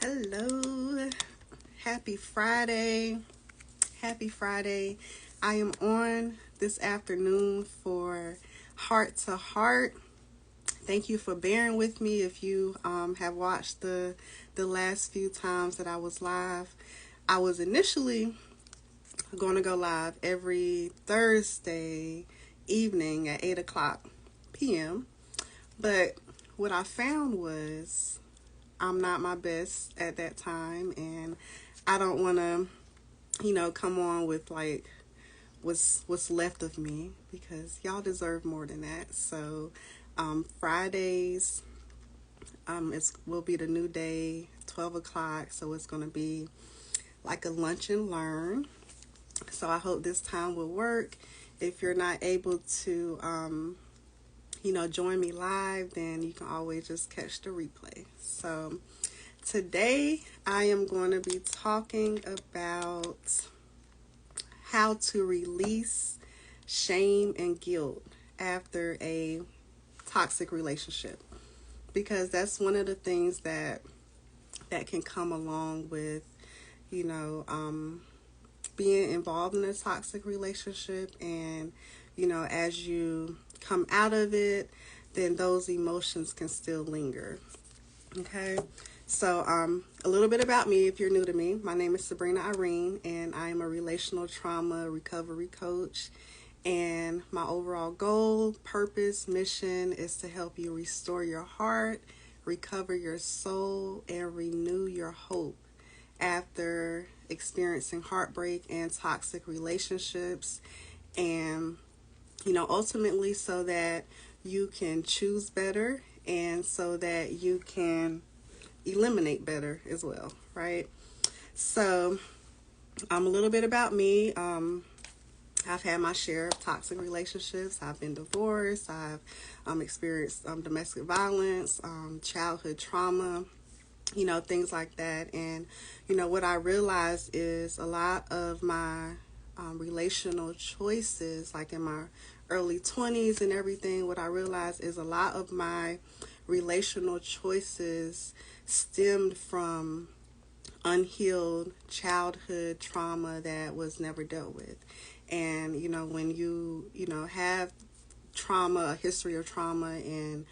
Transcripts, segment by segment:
Hello. Happy Friday. Happy Friday. I am on this afternoon for Heart to Heart. Thank you for bearing with me if you have watched the last few times that I was live. I was initially going to go live every Thursday evening at 8 o'clock p.m. But what I found was I'm not my best at that time, and I don't want to, come on with like what's left of me because y'all deserve more than that. So, Fridays, it will be the new day, 12 o'clock. So it's gonna be like a lunch and learn. So I hope this time will work. If you're not able to, join me live, then you can always just catch the replay. So today I am going to be talking about how to release shame and guilt after a toxic relationship, because that's one of the things that can come along with you know um, being involved in a toxic relationship. And as you come out of it, then those emotions can still linger. Okay. So, a little bit about me if you're new to me. My name is Sabrina Irene, and I am a relational trauma recovery coach. And my overall goal, purpose, mission is to help you restore your heart, recover your soul, and renew your hope after experiencing heartbreak and toxic relationships. And, ultimately so that you can choose better and so that you can eliminate better as well, right? So, a little bit about me. I've had my share of toxic relationships. I've been divorced. I've experienced domestic violence, childhood trauma, things like that. And, what I realized is a lot of my relational choices, like in my early 20s and everything, what I realized is a lot of my relational choices stemmed from unhealed childhood trauma that was never dealt with. And, when you have trauma, a history of trauma, and,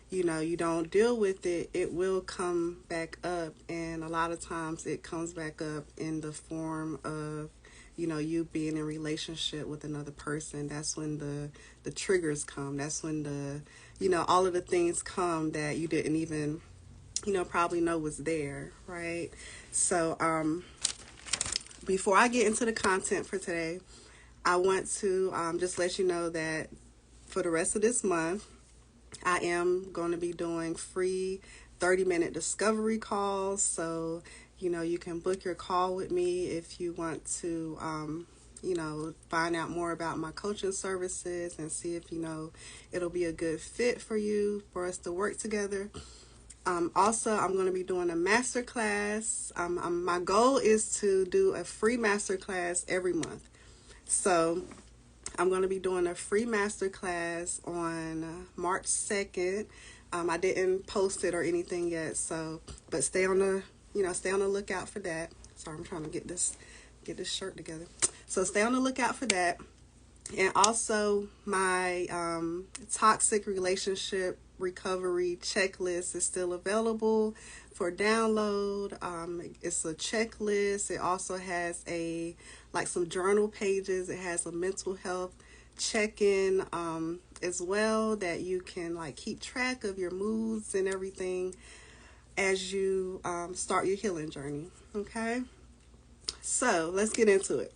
you don't deal with it, it will come back up. And a lot of times it comes back up in the form of, you being in relationship with another person. That's when the triggers come. That's when all of the things come that you didn't even, probably know was there, right? So, before I get into the content for today, I want to just let you know that for the rest of this month, I am going to be doing free 30-minute discovery calls. So, you can book your call with me if you want to, find out more about my coaching services and see if, it'll be a good fit for you for us to work together. Also, I'm going to be doing a master class. My goal is to do a free master class every month. So I'm going to be doing a free master class on March 2nd. I didn't post it or anything yet, so but stay on the lookout for that. Sorry, I'm trying to get this shirt together. So stay on the lookout for that. And also, my toxic relationship recovery checklist is still available for download. It's a checklist. It also has some journal pages. It has a mental health check-in as well, that you can keep track of your moods and everything as you start your healing journey. Okay, so let's get into it.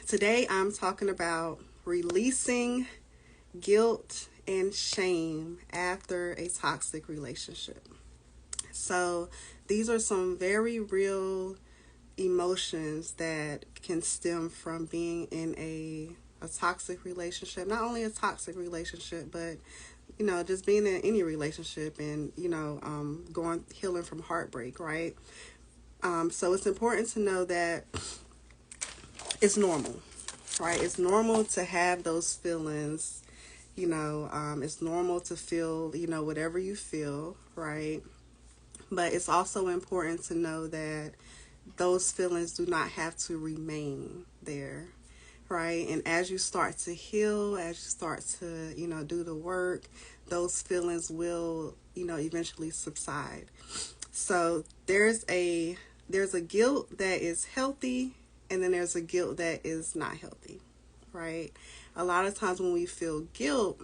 Today I'm talking about releasing guilt and shame after a toxic relationship. So these are some very real emotions that can stem from being in a toxic relationship. Not only a toxic relationship, but just being in any relationship and healing from heartbreak, right? So it's important to know that it's normal, right? It's normal to have those feelings. It's normal to feel, whatever you feel, right? But it's also important to know that those feelings do not have to remain there, right? And as you start to heal, as you start to, do the work, those feelings will, eventually subside. So there's a guilt that is healthy, and then there's a guilt that is not healthy, right? A lot of times when we feel guilt,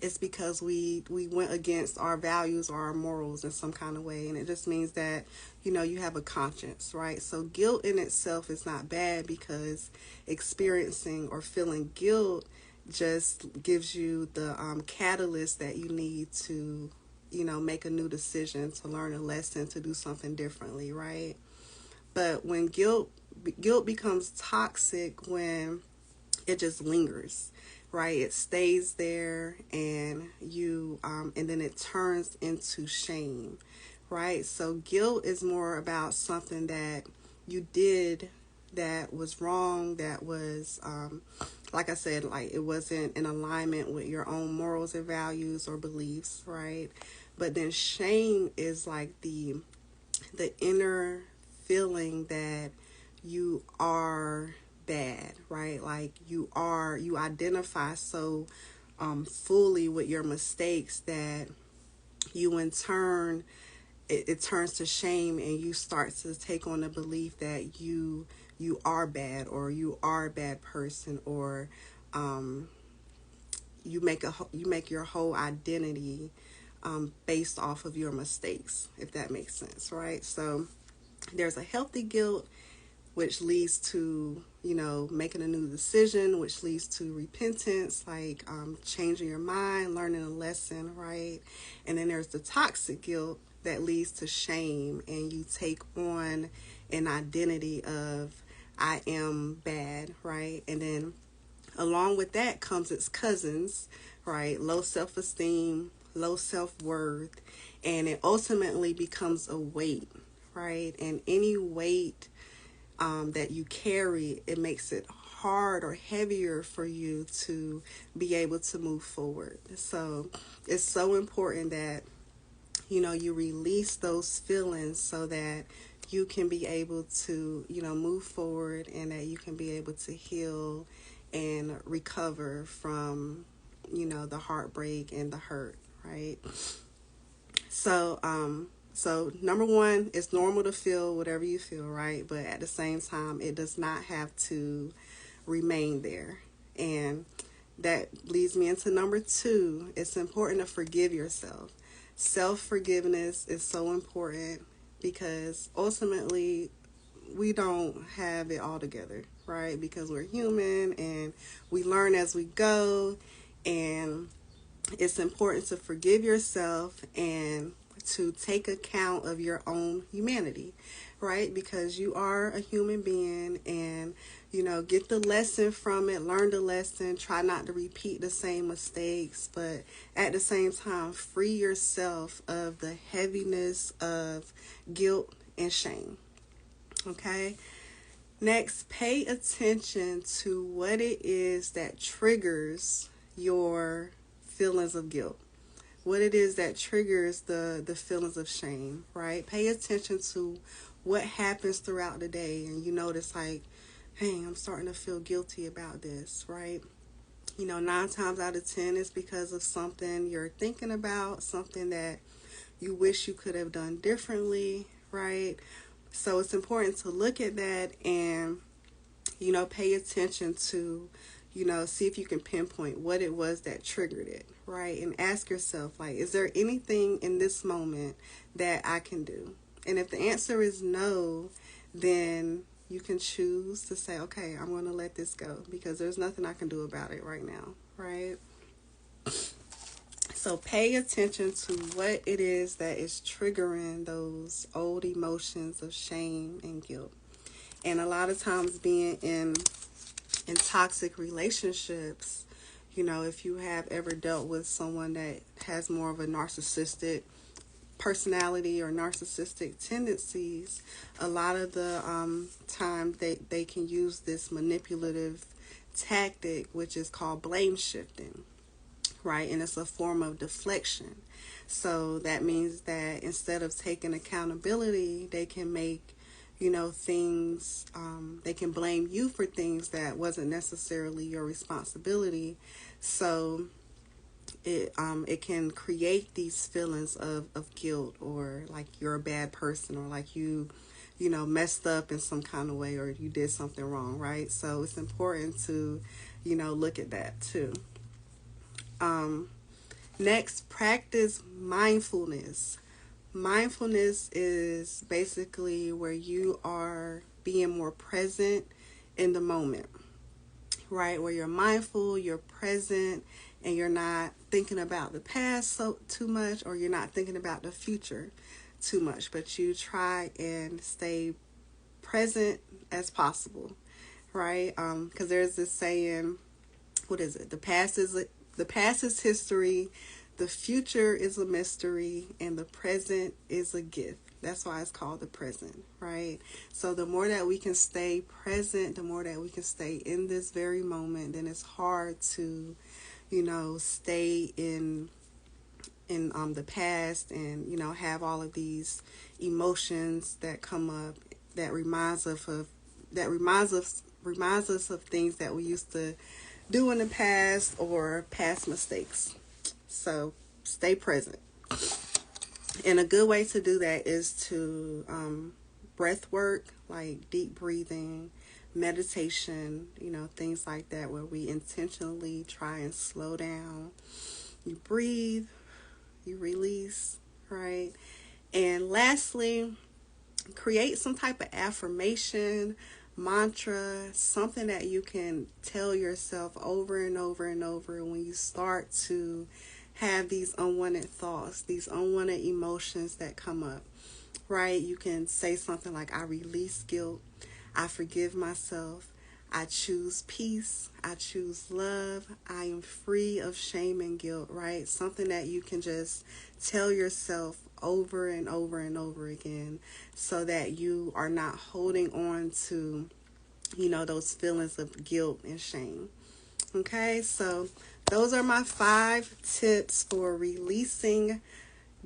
it's because we went against our values or our morals in some kind of way, and it just means that you have a conscience, right? So guilt in itself is not bad, because experiencing or feeling guilt just gives you the catalyst that you need to make a new decision, to learn a lesson, to do something differently, right? But when guilt becomes toxic, when it just lingers, right? It stays there, and and then it turns into shame, right? So guilt is more about something that you did that was wrong, that was, like I said, like it wasn't in alignment with your own morals and values or beliefs, right? But then shame is like the inner feeling that you are bad, right? Like you identify so fully with your mistakes that you in turn, it turns to shame, and you start to take on the belief that you are bad, or you are a bad person, or you make your whole identity based off of your mistakes, if that makes sense, right? So there's a healthy guilt, which leads to making a new decision, which leads to repentance, like changing your mind, learning a lesson, right? And then there's the toxic guilt that leads to shame, and you take on an identity of I am bad, right? And then along with that comes its cousins, right? Low self-esteem, low self-worth, and it ultimately becomes a weight, right? And any weight that you carry, it makes it hard or heavier for you to be able to move forward. So it's so important that you release those feelings, so that you can be able to move forward, and that you can be able to heal and recover from the heartbreak and the hurt, right? So number one, it's normal to feel whatever you feel, right? But at the same time, it does not have to remain there. And that leads me into number two. It's important to forgive yourself. Self-forgiveness is so important, because ultimately we don't have it all together, right? Because we're human, and we learn as we go, and it's important to forgive yourself and to take account of your own humanity, right? Because you are a human being, and get the lesson from it, learn the lesson, try not to repeat the same mistakes, but at the same time, free yourself of the heaviness of guilt and shame. Okay? Next, pay attention to what it is that triggers your feelings of guilt. What it is that triggers the feelings of shame, right? Pay attention to what happens throughout the day, and you notice like, hey, I'm starting to feel guilty about this, right? 9 times out of 10 is because of something you're thinking about, something that you wish you could have done differently, right? So it's important to look at that and, pay attention to, see if you can pinpoint what it was that triggered it, right? And ask yourself, like, is there anything in this moment that I can do? And if the answer is no, then you can choose to say, okay, I'm going to let this go, because there's nothing I can do about it right now, right? So pay attention to what it is that is triggering those old emotions of shame and guilt. And a lot of times, being in toxic relationships, if you have ever dealt with someone that has more of a narcissistic personality or narcissistic tendencies, a lot of the time they can use this manipulative tactic, which is called blame shifting, right? And it's a form of deflection. So that means that instead of taking accountability, they can make, things, they can blame you for things that wasn't necessarily your responsibility. So it can create these feelings of guilt, or like you're a bad person, or like you messed up in some kind of way, or you did something wrong, right? So it's important to look at that too. Next, practice mindfulness. Mindfulness is basically where you are being more present in the moment, right? Where you're mindful, you're present, and you're not thinking about the past so too much, or you're not thinking about the future too much, but you try and stay present as possible, right? Because there's this saying, what is it? The past is history, the future is a mystery, and the present is a gift. That's why it's called the present, right? So the more that we can stay present, the more that we can stay in this very moment, then it's hard to, stay in the past, and have all of these emotions that come up that reminds us of things that we used to do in the past, or past mistakes. So stay present. And a good way to do that is to breath work, like deep breathing, meditation, things like that, where we intentionally try and slow down. You breathe, you release, right? And lastly, create some type of affirmation, mantra, something that you can tell yourself over and over and over when you start to have these unwanted thoughts, these unwanted emotions that come up, right? You can say something like, I release guilt, I forgive myself, I choose peace, I choose love, I am free of shame and guilt, right? Something that you can just tell yourself over and over and over again, so that you are not holding on to, those feelings of guilt and shame. Okay, so those are my 5 tips for releasing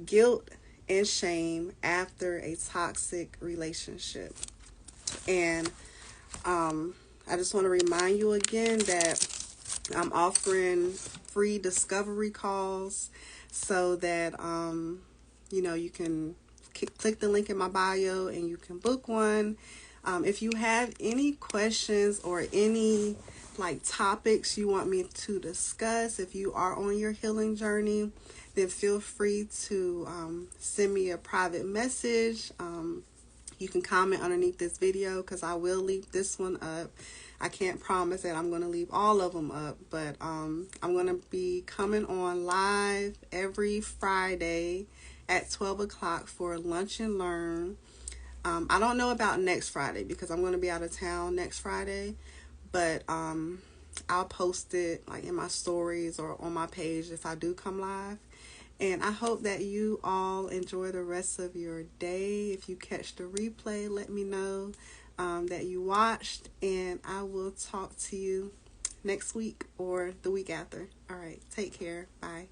guilt and shame after a toxic relationship. And I just want to remind you again that I'm offering free discovery calls, so that you can click the link in my bio and you can book one. If you have any questions or any topics you want me to discuss, if you are on your healing journey, then feel free to send me a private message. You can comment underneath this video, because I will leave this one up. I can't promise that I'm going to leave all of them up, but I'm going to be coming on live every Friday at 12 o'clock for Lunch and Learn. I don't know about next Friday, because I'm going to be out of town next Friday, but I'll post it in my stories or on my page if I do come live. And I hope that you all enjoy the rest of your day. If you catch the replay, let me know that you watched, and I will talk to you next week or the week after. All right, take care. Bye.